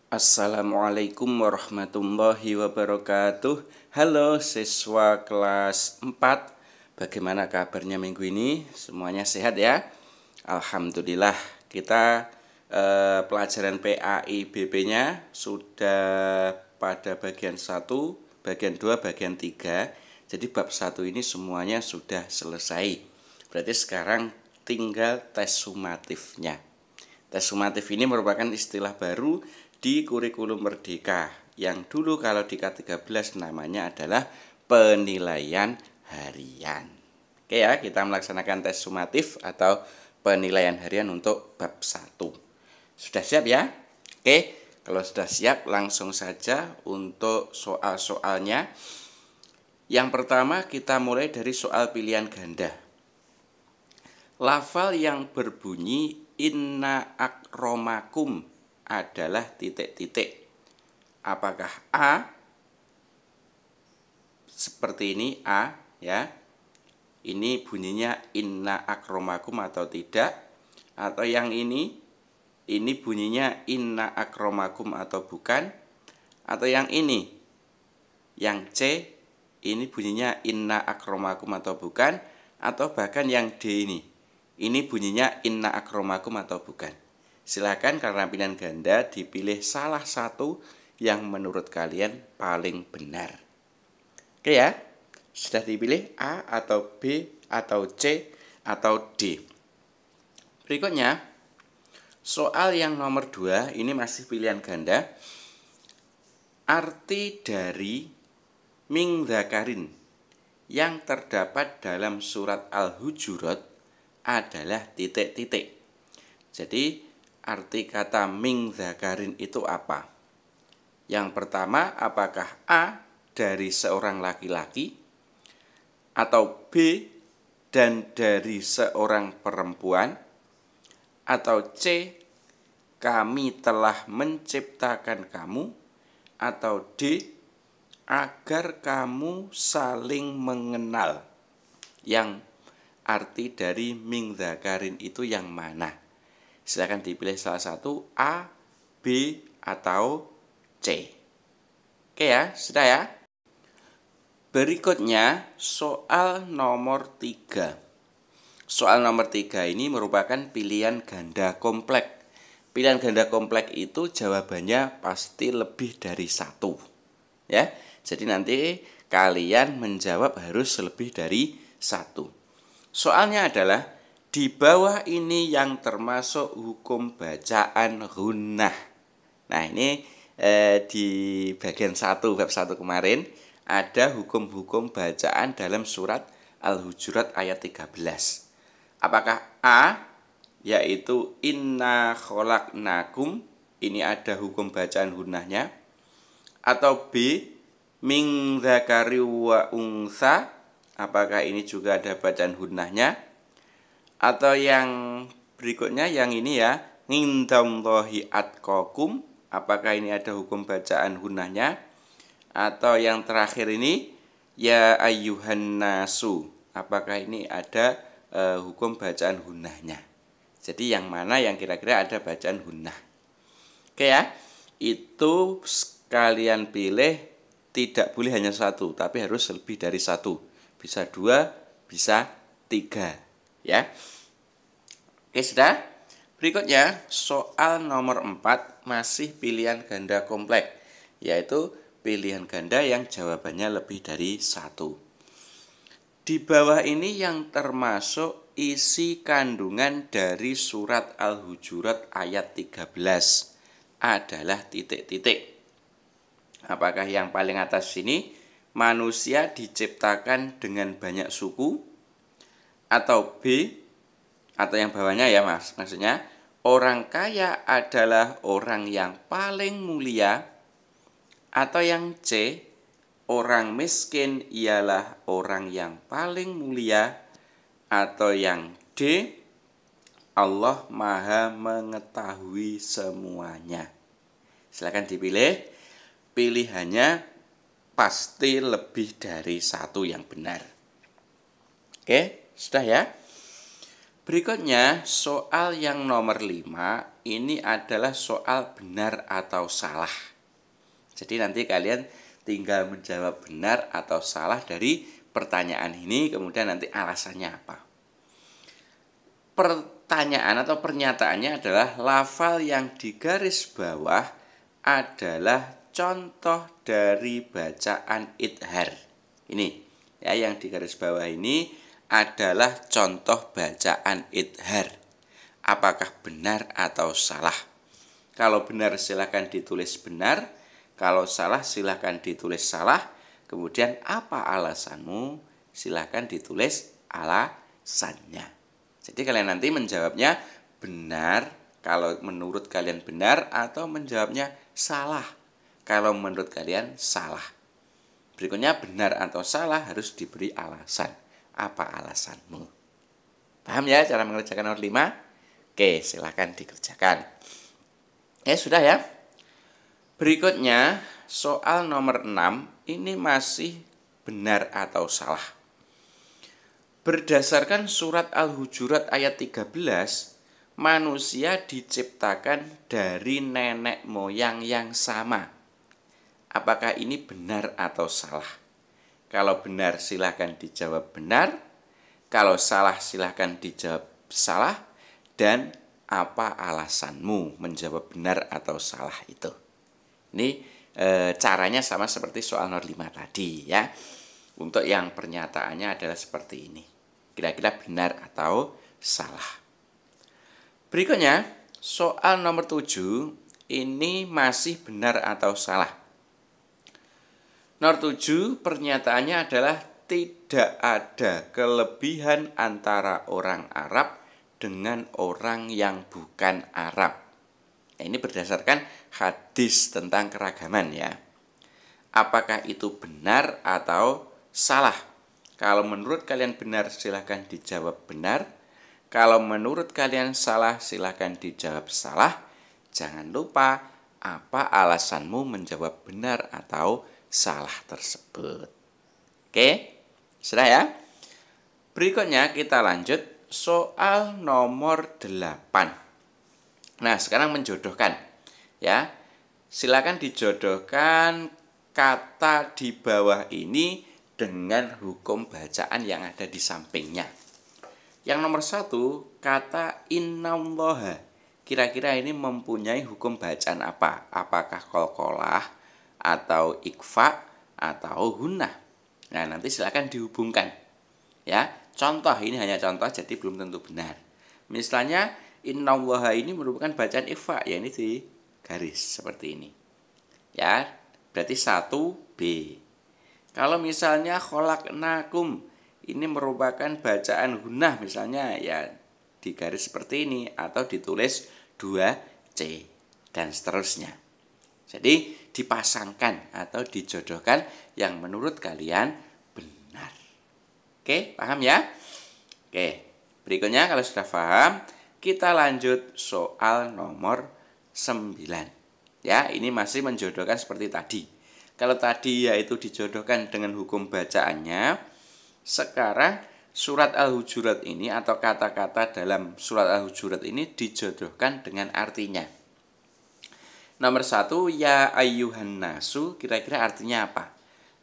Assalamualaikum warahmatullahi wabarakatuh. Halo siswa kelas 4. Bagaimana kabarnya minggu ini? Semuanya sehat ya? Alhamdulillah. Kita pelajaran PAIBP-nya sudah pada bagian 1, bagian 2, bagian 3. Jadi bab 1 ini semuanya sudah selesai. Berarti sekarang tinggal tes sumatifnya. Tes sumatif ini merupakan istilah baru di kurikulum Merdeka yang dulu kalau di K13 namanya adalah penilaian harian. Oke ya, kita melaksanakan tes sumatif atau penilaian harian untuk bab 1. Sudah siap ya? Oke, kalau sudah siap langsung saja untuk soal-soalnya. Yang pertama kita mulai dari soal pilihan ganda. Lafal yang berbunyi inna akromakum adalah titik-titik. Apakah A? Seperti ini A ya. Ini bunyinya inna akromakum atau tidak? Atau yang ini bunyinya inna akromakum atau bukan? Atau yang ini? Yang C ini bunyinya inna akromakum atau bukan? Atau bahkan yang D ini bunyinya inna akromakum atau bukan? Silakan karena pilihan ganda dipilih salah satu yang menurut kalian paling benar. Oke ya, sudah dipilih A atau B atau C atau D. Berikutnya, soal yang nomor 2 ini masih pilihan ganda. Arti dari min dzakarin yang terdapat dalam surat Al-Hujurat adalah titik-titik. Jadi arti kata min dzakarin itu apa? Yang pertama, apakah A dari seorang laki-laki atau B dan dari seorang perempuan atau C kami telah menciptakan kamu atau D agar kamu saling mengenal. Yang arti dari min dzakarin itu yang mana? Silakan dipilih salah satu A, B, atau C. Oke ya, sudah ya. Berikutnya soal nomor 3. Soal nomor 3 ini merupakan pilihan ganda kompleks. Pilihan ganda kompleks itu jawabannya pasti lebih dari 1. Ya, jadi nanti kalian menjawab harus lebih dari 1. Soalnya adalah di bawah ini yang termasuk hukum bacaan gunnah. Nah ini di bagian 1 bab 1 kemarin ada hukum-hukum bacaan dalam surat Al-Hujurat ayat 13. Apakah A yaitu inna khalaqnakum, ini ada hukum bacaan gunnahnya, atau B min dzakari wa unsa, apakah ini juga ada bacaan gunnahnya? Atau yang berikutnya yang ini ya, indallahi atqakum, apakah ini ada hukum bacaan gunnahnya? Atau yang terakhir ini ya ayyuhan nasu, apakah ini ada hukum bacaan gunnahnya? Jadi yang mana yang kira-kira ada bacaan gunnah? Oke ya, itu kalian pilih, tidak boleh hanya 1, tapi harus lebih dari 1. Bisa 2, bisa 3. Ya. Oke, sudah. Berikutnya soal nomor 4 masih pilihan ganda kompleks, yaitu pilihan ganda yang jawabannya lebih dari 1. Di bawah ini yang termasuk isi kandungan dari surat Al-Hujurat ayat 13 adalah titik-titik. Apakah yang paling atas ini manusia diciptakan dengan banyak suku? Atau B, atau yang bawahnya ya maksudnya orang kaya adalah orang yang paling mulia? Atau yang C, orang miskin ialah orang yang paling mulia? Atau yang D, Allah Maha mengetahui semuanya? Silakan dipilih. Pilihannya pasti lebih dari 1 yang benar. Oke, sudah ya. Berikutnya soal yang nomor 5 ini adalah soal benar atau salah. Jadi nanti kalian tinggal menjawab benar atau salah dari pertanyaan ini, kemudian nanti alasannya apa. Pertanyaan atau pernyataannya adalah lafal yang digaris bawah adalah contoh dari bacaan idhar. Ini ya, yang digaris bawah ini adalah contoh bacaan idhar. Apakah benar atau salah? Kalau benar silakan ditulis benar, kalau salah silakan ditulis salah. Kemudian apa alasanmu? Silakan ditulis alasannya. Jadi kalian nanti menjawabnya benar kalau menurut kalian benar, atau menjawabnya salah kalau menurut kalian salah. Berikutnya benar atau salah harus diberi alasan. Apa alasanmu? Paham ya cara mengerjakan nomor 5? Oke, silahkan dikerjakan. Ya sudah ya. Berikutnya soal nomor 6 ini masih benar atau salah. Berdasarkan surat Al-Hujurat ayat 13, manusia diciptakan dari nenek moyang yang sama. Apakah ini benar atau salah? Kalau benar silahkan dijawab benar, kalau salah silahkan dijawab salah, dan apa alasanmu menjawab benar atau salah itu. Ini caranya sama seperti soal nomor 5 tadi ya. Untuk yang pernyataannya adalah seperti ini. Kira-kira benar atau salah. Berikutnya, soal nomor 7 ini masih benar atau salah. Nomor 7 pernyataannya adalah tidak ada kelebihan antara orang Arab dengan orang yang bukan Arab. Nah, ini berdasarkan hadis tentang keragaman ya. Apakah itu benar atau salah? Kalau menurut kalian benar silahkan dijawab benar. Kalau menurut kalian salah silahkan dijawab salah. Jangan lupa apa alasanmu menjawab benar atau salah tersebut. Oke, sudah ya. Berikutnya kita lanjut. Soal nomor 8. Nah, sekarang menjodohkan ya. Silakan dijodohkan kata di bawah ini dengan hukum bacaan yang ada di sampingnya. Yang nomor 1, kata innallaha. Kira-kira ini mempunyai hukum bacaan apa? Apakah qalqalah atau ikfa atau gunnah? Nah, nanti silakan dihubungkan. Ya, contoh ini hanya contoh jadi belum tentu benar. Misalnya innallaha ini merupakan bacaan ikhfa, ya ini di garis seperti ini. Ya, berarti 1B. Kalau misalnya khalaqnakum ini merupakan bacaan gunnah misalnya, ya di garis seperti ini atau ditulis 2C dan seterusnya. Jadi dipasangkan atau dijodohkan yang menurut kalian benar. Oke, paham ya? Oke, berikutnya kalau sudah paham, kita lanjut soal nomor 9. Ya, ini masih menjodohkan seperti tadi. Kalau tadi yaitu dijodohkan dengan hukum bacaannya, sekarang surat Al-Hujurat ini atau kata-kata dalam surat Al-Hujurat ini dijodohkan dengan artinya. Nomor 1, ya ayyuhan nasu, kira-kira artinya apa?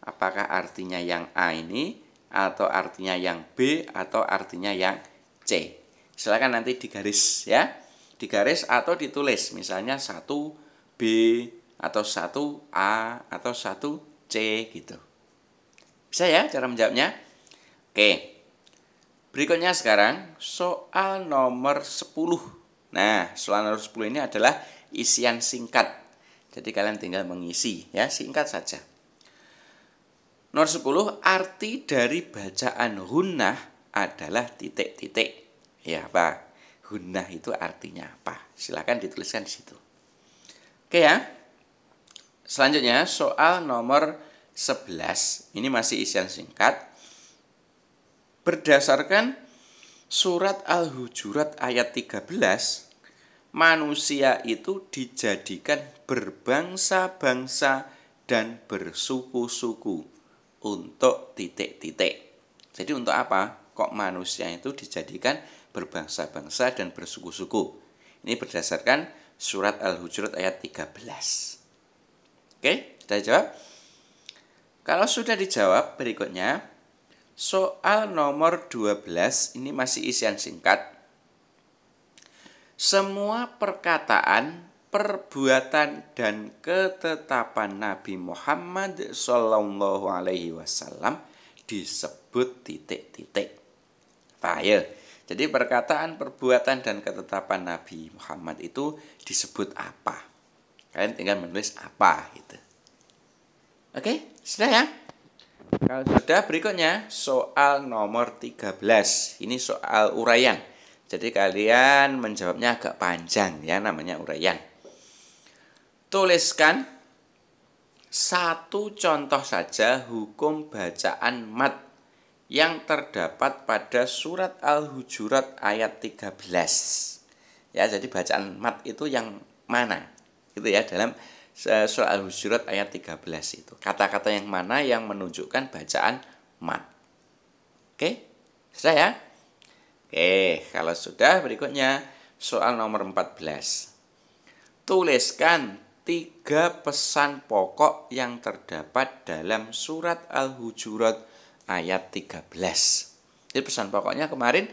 Apakah artinya yang A ini, atau artinya yang B, atau artinya yang C? Silakan nanti digaris ya. Digaris atau ditulis, misalnya 1B atau 1A atau 1C gitu. Bisa ya cara menjawabnya? Oke. Berikutnya sekarang soal nomor 10. Nah, soal nomor 10 ini adalah isian singkat. Jadi kalian tinggal mengisi ya, singkat saja. Nomor 10, arti dari bacaan gunnah adalah titik-titik. Ya, apa? Gunnah itu artinya apa? Silakan dituliskan di situ. Oke ya. Selanjutnya soal nomor 11. Ini masih isian singkat. Berdasarkan surat Al-Hujurat ayat 13, manusia itu dijadikan berbangsa-bangsa dan bersuku-suku untuk titik-titik. Jadi untuk apa? Kok manusia itu dijadikan berbangsa-bangsa dan bersuku-suku? Ini berdasarkan surat Al-Hujurat ayat 13. Oke, sudah jawab? Kalau sudah dijawab, berikutnya soal nomor 12 ini masih isian singkat. Semua perkataan, perbuatan, dan ketetapan Nabi Muhammad SAW disebut titik-titik. Ayo, jadi perkataan, perbuatan, dan ketetapan Nabi Muhammad itu disebut apa? Kalian tinggal menulis apa gitu. Oke, sudah ya? Kalau sudah, berikutnya soal nomor 13. Ini soal uraian. Jadi kalian menjawabnya agak panjang ya, namanya uraian. Tuliskan satu contoh saja hukum bacaan mat yang terdapat pada surat Al-Hujurat ayat 13. Ya, jadi bacaan mat itu yang mana? Gitu ya, dalam surat Al-Hujurat ayat 13 itu. Kata-kata yang mana yang menunjukkan bacaan mat. Oke? Sudah ya? Oke, kalau sudah, berikutnya soal nomor 14. Tuliskan 3 pesan pokok yang terdapat dalam surat Al-Hujurat ayat 13. Jadi pesan pokoknya kemarin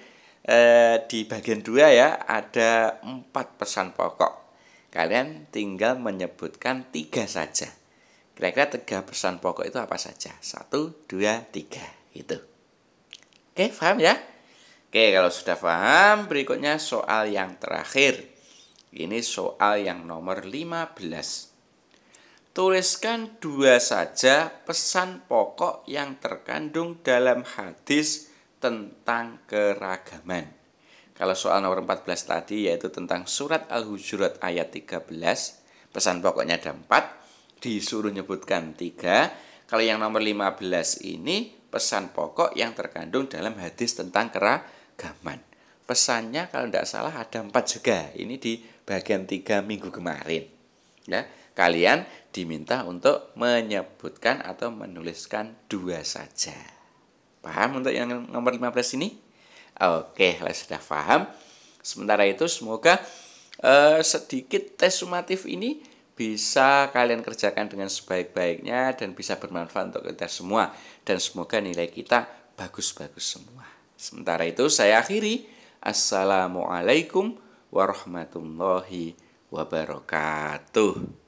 di bagian 2 ya, ada 4 pesan pokok. Kalian tinggal menyebutkan 3 saja. Kira-kira 3 pesan pokok itu apa saja? 1, 2, 3 gitu. Oke, paham ya? Oke, kalau sudah paham, berikutnya soal yang terakhir. Ini soal yang nomor 15. Tuliskan 2 saja pesan pokok yang terkandung dalam hadis tentang keragaman. Kalau soal nomor 14 tadi yaitu tentang surat Al-Hujurat ayat 13, pesan pokoknya ada 4, disuruh nyebutkan 3. Kalau yang nomor 15 ini pesan pokok yang terkandung dalam hadis tentang keragaman. Pesannya kalau tidak salah ada 4 juga. Ini di bagian 3 minggu kemarin. Ya, kalian diminta untuk menyebutkan atau menuliskan 2 saja. Paham untuk yang nomor 15 ini? Oke, kalau sudah paham. Sementara itu semoga sedikit tes sumatif ini bisa kalian kerjakan dengan sebaik-baiknya dan bisa bermanfaat untuk kita semua. Dan semoga nilai kita bagus-bagus semua. Sementara itu saya akhiri. Assalamualaikum warahmatullahi wabarakatuh.